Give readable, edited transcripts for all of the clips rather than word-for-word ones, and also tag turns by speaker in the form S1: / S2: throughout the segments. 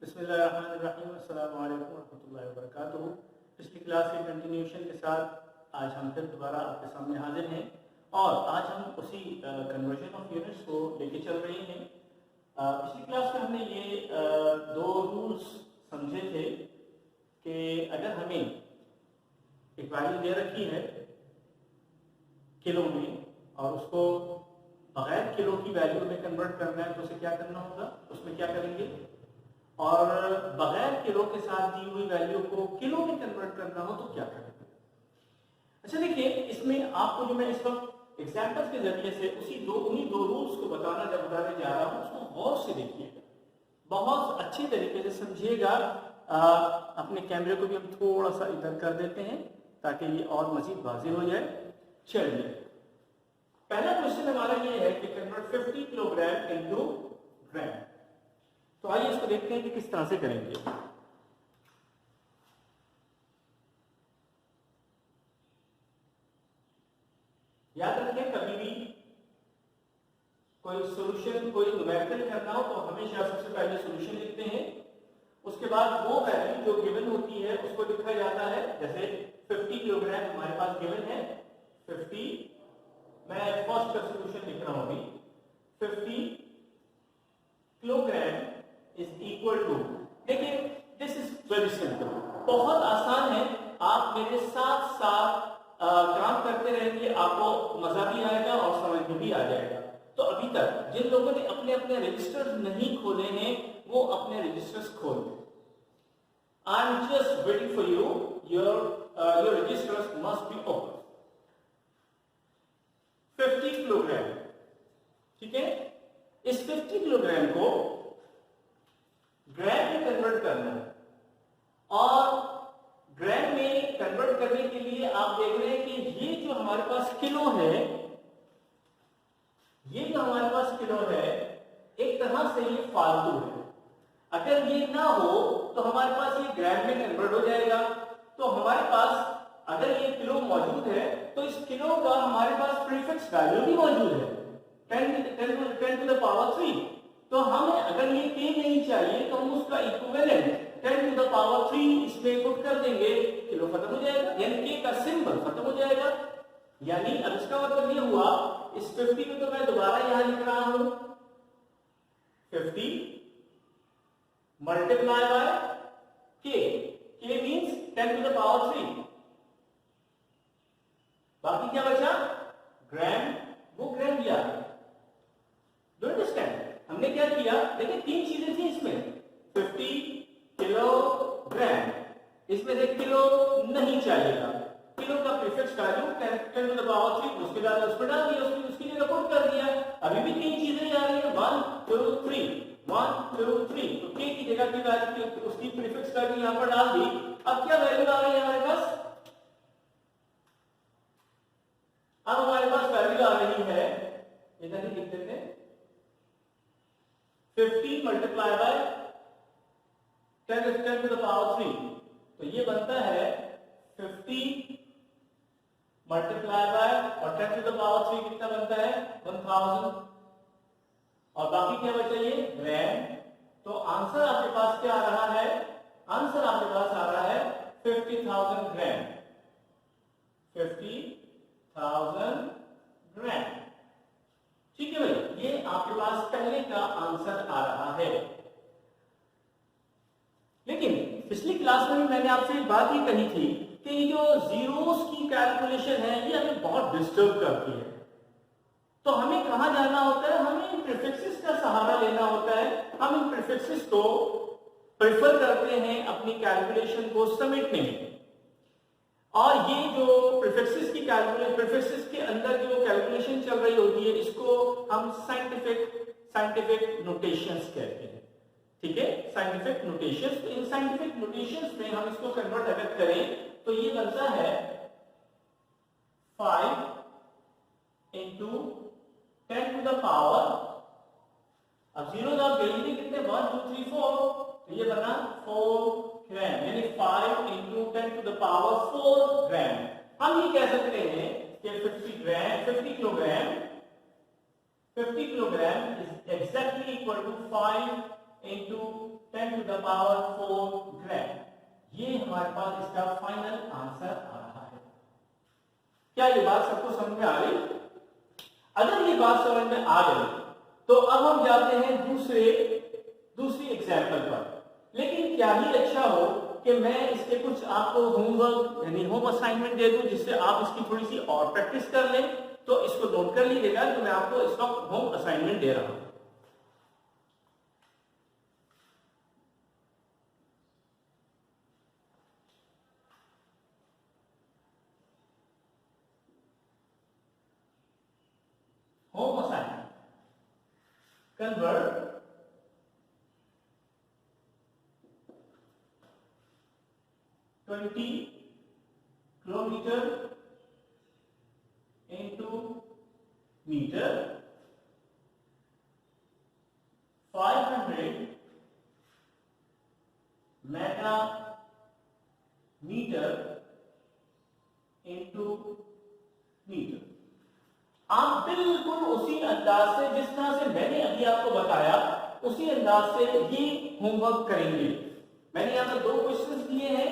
S1: बिस्मिल्लाहिर्रहमानिर्रहीम, अस्सलामु अलैकुम वरहमतुल्लाहि वबरकातुहू। पिछली क्लास के कंटिन्यूशन के साथ आज हम फिर दोबारा आपके सामने हाजिर हैं और आज हम उसी कन्वर्जन ऑफ यूनिट्स को लेके चल रहे हैं। पिछली क्लास में हमने ये दो रूल्स समझे थे कि अगर हमें एक वैल्यू दे रखी है किलो में और उसको बगैर किलो की वैल्यू में कन्वर्ट करना है तो उसे क्या करना होगा, उसमें क्या करेंगे, और बगैर किलो के साथ दी हुई वैल्यू को किलो में कन्वर्ट करना हो तो क्या करेंगे। अच्छा देखिए, इसमें आपको जो मैं इस वक्त एग्जाम्पल्स के जरिए से उन्हीं दो रूल्स को बताने जा रहा हूँ, उसको गौर से देखिएगा, बहुत अच्छे तरीके से समझिएगा। अपने कैमरे को भी हम थोड़ा सा इधर कर देते हैं ताकि ये और मजीद वाज़ेह हो जाए। चलिए, पहला क्वेश्चन हमारा ये है कि कन्वर्ट 50 किलोग्राम इनटू ग्राम। तो आइए इसको देखते हैं कि किस तरह से करेंगे। याद रखें, कभी भी कोई सॉल्यूशन, कोई न्यूमेरिकल करना हो तो हमेशा सबसे पहले सॉल्यूशन लिखते हैं, उसके बाद वो वैल्यू जो गिवन होती है उसको लिखा जाता है। जैसे 50 किलोग्राम हमारे पास गिवन है 50, मैं फर्स्ट का सॉल्यूशन लिख रहा हूं अभी। 50 किलोग्राम इज इक्वल टू, देखिए दिस इज वेरी सिंपल, बहुत आसान है। आप मेरे साथ साथ काम करते रहेंगे, आपको मजा भी आएगा और समझ में भी आ जाएगा। तो अभी तक जिन लोगों ने अपने अपने रजिस्टर्स नहीं खोले हैं वो अपने रजिस्टर्स खोल लें। I am just waiting for you, your registers must be open. 50 kilogram, ठीक है, इस 50 किलोग्राम को ग्राम में कन्वर्ट करना है और ग्राम में कन्वर्ट करने के लिए आप देख रहे हैं कि ये जो हमारे पास किलो है, ये जो हमारे पास किलो है एक तरह से ये फालतू है। अगर ये ना हो तो हमारे पास ये ग्राम में कन्वर्ट हो जाएगा। तो हमारे पास अगर ये किलो मौजूद है तो इस किलो का हमारे पास प्रीफिक्स वैल्यू भी मौजूद है 10 टू द पावर 3। तो हमें अगर ये k नहीं चाहिए तो हम उसका इक्विवेलेंट 10 टू द पावर 3 इसमें पुट कर देंगे, किलो खत्म हो जाएगा, यानी k का सिंबल खत्म हो जाएगा। यानी अब इसका मतलब ये हुआ, इस 50 को तो मैं दोबारा यहां लिख रहा हूं 50 multiply by k means 10 to the power 3। बाकी क्या बचा, ग्राम, वो ग्राम लिया। Do understand? हमने क्या किया, देखिए तीन चीजें थी इसमें, 50 किलोग्राम, इसमें से किलो नहीं चाहिएगा, किलो का prefix value 10 to the power 3, उसके बाद उसमें डाल दिया, उसकी जगह पुट कर दिया। अभी भी तीन चीजें आ रही है, 1 2 3, 1 2 3, तो k की जगह की वैल्यू, उसकी प्रीफिक्स वैल्यू यहां पर डाल दी। अब क्या वैल्यू आ रही है हमारे पास, अब हमारे पास वैल्यू आ रही है, इधर ही लिख देते हैं, 50 multiply by 10 to the power 3, तो ये बनता है 50 मल्टीप्लाई बाय और 10 टू द पावर 3 कितना बनता है 1000, और बाकी क्या बचा ये ग्राम। तो आंसर आपके पास क्या आ रहा है, आंसर आपके पास आ रहा है 50,000 ग्राम, 50,000 ग्राम। ठीक है भाई, ये आपके पास पहले का आंसर आ रहा है। लेकिन पिछली क्लास में भी मैंने आपसे एक बात ही कही थी कि ये जो जीरोस की कैलकुलेशन है ये हमें बहुत डिस्टर्ब करती है। तो हमें कहां जाना होता है, हमें इन प्रीफिक्सेस का सहारा लेना होता है। हम इन प्रीफिक्सेस को प्रेफर करते हैं अपनी कैलकुलेशन को समेटने में, और ये जो प्रीफिक्सेस की प्रीफिक्सेस के अंदर जो कैलकुलेशन चल रही होती है इसको हम साइंटिफिक नोटेशंस कहते हैं। ठीक है, scientific notations. In scientific notations में हम इसको कन्वर्ट अगर करें तो ये बनता है 5 इंटू 10 टू द पावर, अब जीरो आप गई कितने 1 2 3 4, तो ये बना 4 ग्राम, यानी 5 into 10 to the power 4 gram. हम ये कह सकते हैं कि 50 kilogram is exactly equal to 5 into 10 to the power 4 gram. ये हमारे पास इसका फाइनल आंसर आ रहा है। क्या ये बात सबको समझ में आ गई? अगर ये बात समझ में आ गई तो अब हम जाते हैं दूसरी एग्जाम्पल पर। लेकिन क्या ही अच्छा हो कि मैं इसके कुछ आपको होमवर्क यानी होम असाइनमेंट दे दूं, जिससे आप इसकी थोड़ी सी और प्रैक्टिस कर लें। तो इसको नोट कर लीजिएगा कि मैं आपको इस वक्त होम असाइनमेंट दे रहा हूं। Home assignment, convert 20 kilometre into meter, 500 mega metre into metre. आप बिल्कुल उसी अंदाज से, जिस तरह से मैंने अभी आपको बताया, उसी अंदाज से ये होमवर्क करेंगे। मैंने यहाँ पे 2 क्वेश्चंस दिए हैं।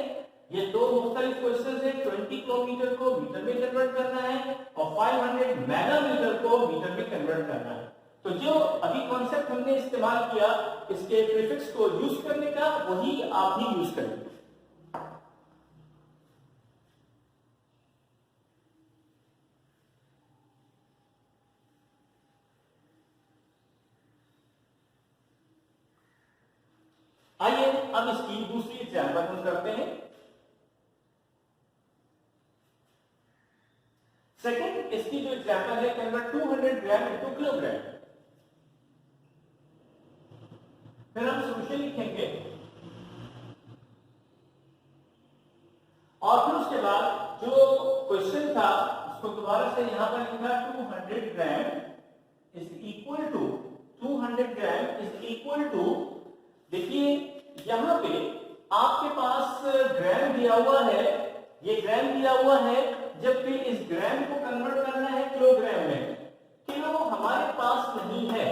S1: ये 2 मुख्तलिफ क्वेश्चंस हैं। 20 किलोमीटर को मीटर में कन्वर्ट करना है और 500 मेगामीटर को मीटर में कन्वर्ट करना है। तो जो अभी कॉन्सेप्ट हमने इस्तेमाल किया इसके प्रीफिक्स को यूज करने का, वही आप भी यूज करेंगे। आइए अब इसकी दूसरी एग्जाम्पल हम करते हैं। सेकंड, इसकी जो एग्जाम्पल है, कन्वर्ट 200 ग्राम इनटू किलोग्राम। फिर हम सॉल्यूशन लिखेंगे और फिर उसके बाद जो क्वेश्चन था उसको दोबारा से यहां पर लिखा 200 gram is equal to 200 gram is equal to, देखिए यहां पे आपके पास ग्राम दिया हुआ है, ये ग्राम दिया हुआ है, जबकि इस ग्राम को कन्वर्ट करना है किलोग्राम में। किलो हमारे पास नहीं है।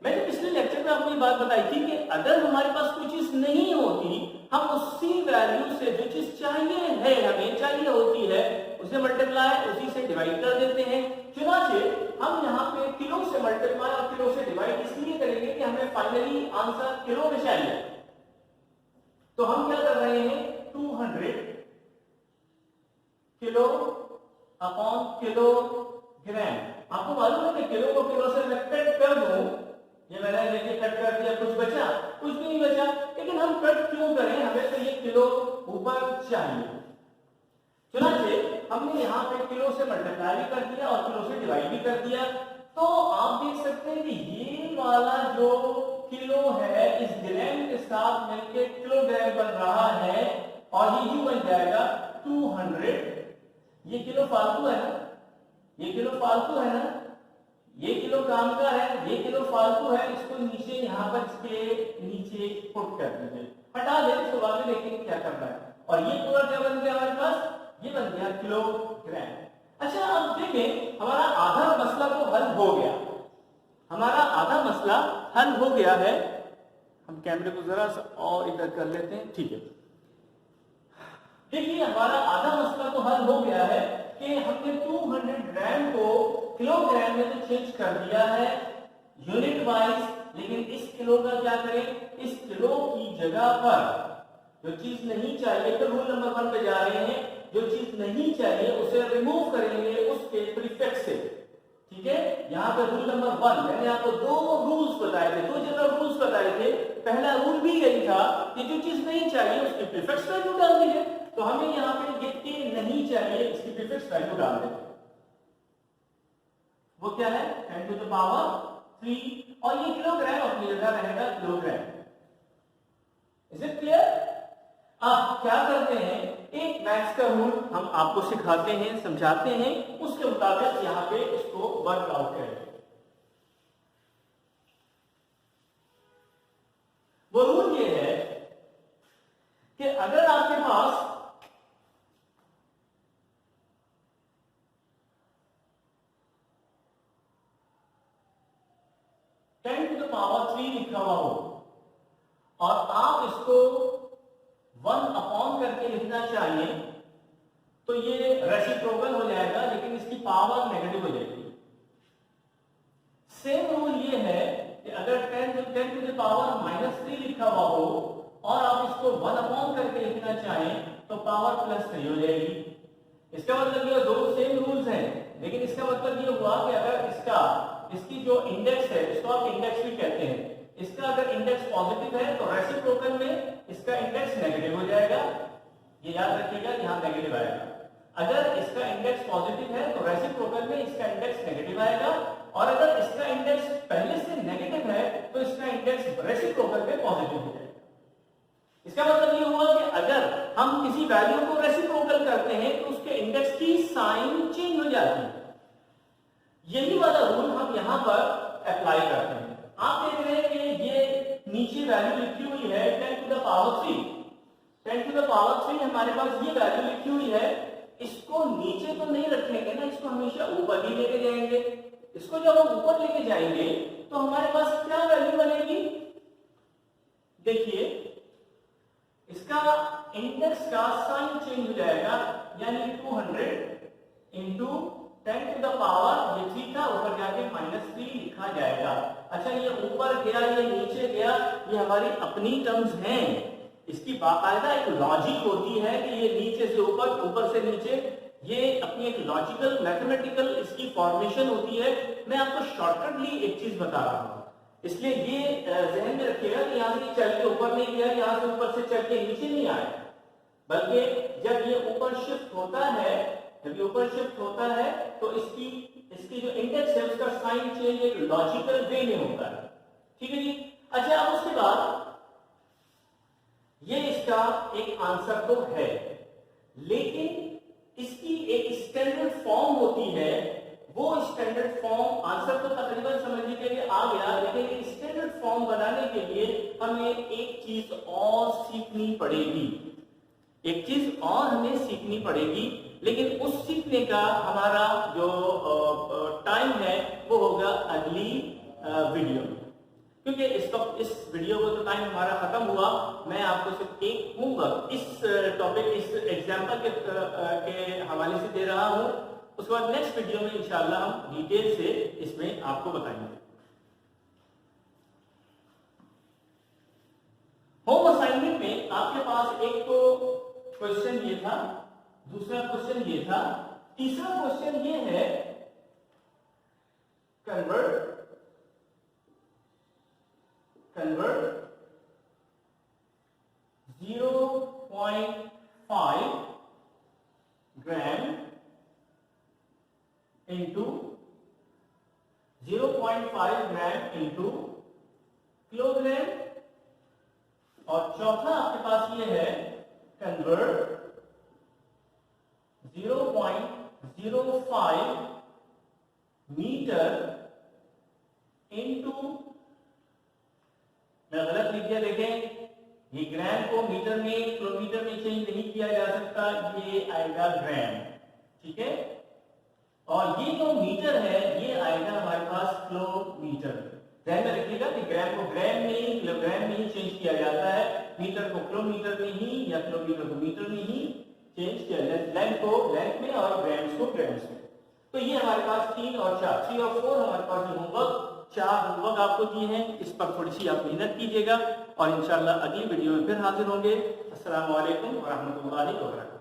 S1: मैंने पिछले लेक्चर में आपको ये बात बताई थी कि अगर हमारे पास कोई चीज नहीं होती, हम उसी वैल्यू से जो चीज चाहिए है, हमें चाहिए होती है, उसे मल्टीप्लाई उसी से डिवाइड कर देते हैं। चुनाचे हम यहाँ पे किलो से मल्टीप्लाई और किलो से डिवाइड इसलिए करेंगे कि हमें फाइनली आंसर किलो में चाहिए। तो हम क्या कर रहे हैं, 200 किलो अपॉन किलोग्राम। आपको मालूम है कि किलो को किलो से मैं कट कर दूं, ये मैंने लेके कट कर दिया, कुछ बचा? कुछ भी नहीं बचा। लेकिन हम कट क्यों करें, हमें तो ये किलो ऊपर चाहिए। चुनाचे हमने यहाँ पे किलो से मल्टीप्लाई भी कर दिया और किलो से डिवाइड भी कर दिया। तो आप देख सकते हैं कि ये वाला जो किलो है इस ग्राम के साथ मिलकर किलोग्राम बन रहा है और ये यूं बन जाएगा 200। ये किलो फालतू है ना, ये किलो फालतू है ना, ये किलो काम का है, ये किलो फालतू है, इसको नीचे यहाँ पर इसके नीचे पुट कर दीजिए, हटा दे, इसको बाद में देखेंगे क्या करना है। और ये पूरा क्या बन गया हमारे पास, ये बन गया किलोग्राम। अच्छा अब देखें, हमारा आधा मसला तो हल हो गया, हमारा आधा मसला हल हो गया है। हम कैमरे को जरा सा और इधर कर लेते हैं, ठीक है। देखिए हमारा आधा मसला तो हल हो गया है कि हमने 200 ग्राम को किलोग्राम में तो चेंज कर दिया है यूनिट वाइज, लेकिन इस किलो का क्या करें, इस किलो की जगह पर जो चीज नहीं चाहिए, तो रूल नंबर 1 पे जा रहे हैं, जो चीज नहीं चाहिए उसे रिमूव करेंगे उसके प्रीफिक्स से। ठीक है, यहाँ पे रूल नंबर 1 मैंने आपको 2 रूल्स बताए थे, 2 जनरल रूल्स बताए थे। पहला रूल भी यही था कि जो चीज नहीं चाहिए उसके प्रीफिक्स वैल्यू डाल दीजिए। तो हमें यहाँ पे ये के नहीं चाहिए, इसकी प्रीफिक्स वैल्यू डाल देते, वो क्या है 10 टू द पावर 3 और ये किलोग्राम अपनी जगह रहेगा किलोग्राम। Is it clear? अब क्या करते हैं, एक मैथ्स का रूल हम आपको सिखाते हैं, समझाते हैं, उसके मुताबिक यहाँ पे इसको वर्कआउट करेंगे। वो रूल ये है कि अगर आपके पास लिखा हुआ हो और आप इसको 1 अपॉन करके लिखना चाहिए तो ये रेसिप्रोकल हो जाएगा, लेकिन इसकी पावर नेगेटिव हो जाएगी। सेम रूल ये है कि अगर 10 टू द पावर -3 लिखा हुआ हो और आप इसको 1 अपॉन करके लिखना चाहें तो पावर +3 हो जाएगी। इसका मतलब ये दो सेम रूल्स हैं, लेकिन इसका मतलब ये हुआ कि अगर इसकी जो इंडेक्स है, इसको आप इंडेक्स भी कहते हैं, इसका अगर इंडेक्स पॉजिटिव है तो रेसिप्रोकल में इसका इंडेक्स नेगेटिव हो जाएगा। ये याद रखिएगा, यहाँ नेगेटिव आएगा। अगर इसका इंडेक्स पॉजिटिव है तो रेसिप्रोकल में इसका इंडेक्स नेगेटिव आएगा, और अगर इसका इंडेक्स पहले से नेगेटिव है तो इसका इंडेक्स रेसिप्रोकल में पॉजिटिव हो जाएगा। इसका मतलब ये हुआ कि अगर हम किसी वैल्यू को रेसिप्रोकल करते हैं तो उसके इंडेक्स की साइन चेंज हो जाती है। यही वाला रूल हम यहां पर अप्लाई करते हैं। आप देख रहे हैं कि ये नीचे वैल्यू लिखी हुई है 10 to the power 3। 10 to the power 3 हमारे पास ये वैल्यू लिखी हुई है। इसको नीचे तो नहीं रखेंगे ना, इसको हमेशा ऊपर ही लेके जाएंगे। इसको जब हम ऊपर लेके जाएंगे तो हमारे पास क्या वैल्यू बनेगी? देखिए, इसका इंडेक्स का साइन चेंज हो जाएगा, यानी 200 इंटू 10 टू द पावर, ये 3 था, ऊपर जाके -3 लिखा जाएगा। अच्छा, ये ऊपर गया, ये नीचे गया, ये हमारी अपनी टर्म्स हैं। इसकी बाकायदा एक लॉजिक होती है कि ये नीचे से ऊपर, ऊपर से नीचे, ये अपनी एक लॉजिकल मैथमेटिकल इसकी फॉर्मेशन होती है। मैं आपको शॉर्टकटली एक चीज बता रहा हूं, इसलिए ये ध्यान में रखिएगा कि यहाँ से चल के ऊपर नहीं गया, यहाँ से ऊपर से चल के नीचे नहीं आया, बल्कि जब ये ऊपर शिफ्ट होता है, जब ये ऊपर शिफ्ट होता है तो इसकी जो इंडेक्स है उसका साइन चेंज एक लॉजिकल वे में होता है। ठीक है जी। अच्छा, अब उसके बाद ये इसका एक आंसर तो है, लेकिन इसकी एक स्टैंडर्ड फॉर्म होती है। वो स्टैंडर्ड फॉर्म, आंसर तो तकरीबन समझने के लिए आ गया, लेकिन एक स्टैंडर्ड फॉर्म बनाने के लिए हमें एक चीज और सीखनी पड़ेगी। एक चीज और हमें सीखनी पड़ेगी, लेकिन उस सीखने का हमारा जो टाइम है वो होगा अगली वीडियो में, क्योंकि इस वक्त इस वीडियो को तो टाइम हमारा खत्म हुआ। मैं आपको सिर्फ एक होमवर्क इस टॉपिक, इस एग्जाम्पल के हवाले से दे रहा हूं। उसके बाद नेक्स्ट वीडियो में इंशाअल्लाह हम डिटेल से इसमें आपको बताएंगे। होम असाइनमेंट में आपके पास एक तो क्वेश्चन ये था, दूसरा क्वेश्चन ये था, तीसरा क्वेश्चन ये है convert 0.5 gram into 0.5 gram into kilogram, और चौथा आपके पास ये है कन्वर्ट 0.05 मीटर इंटू, मैं गलत लिख दिया, देखें, ये ग्राम को मीटर में, किलोमीटर में चेंज नहीं किया जा सकता, ये आएगा ग्राम। ठीक है, और ये जो मीटर है ये आएगा हमारे पास किलोमीटर। ध्यान में रखिएगा कि ग्राम को ग्राम में ही, किलोग्राम में ही चेंज किया जाता है, मीटर को किलोमीटर में ही या किलोमीटर को मीटर में ही चेंज किया जाता है, लेंथ को लेंथ में और ग्राम्स को ग्राम्स में। तो ये हमारे पास 3 और 4, 3 और 4 हमारे पास ये होमवर्क, 4 होमवर्क आपको दिए हैं। इस पर थोड़ी सी आप मेहनत कीजिएगा और इंशाल्लाह अगली वीडियो में फिर हाजिर होंगे। अस्सलाम वालेकुम व रहमतुल्लाहि व बरकातहू।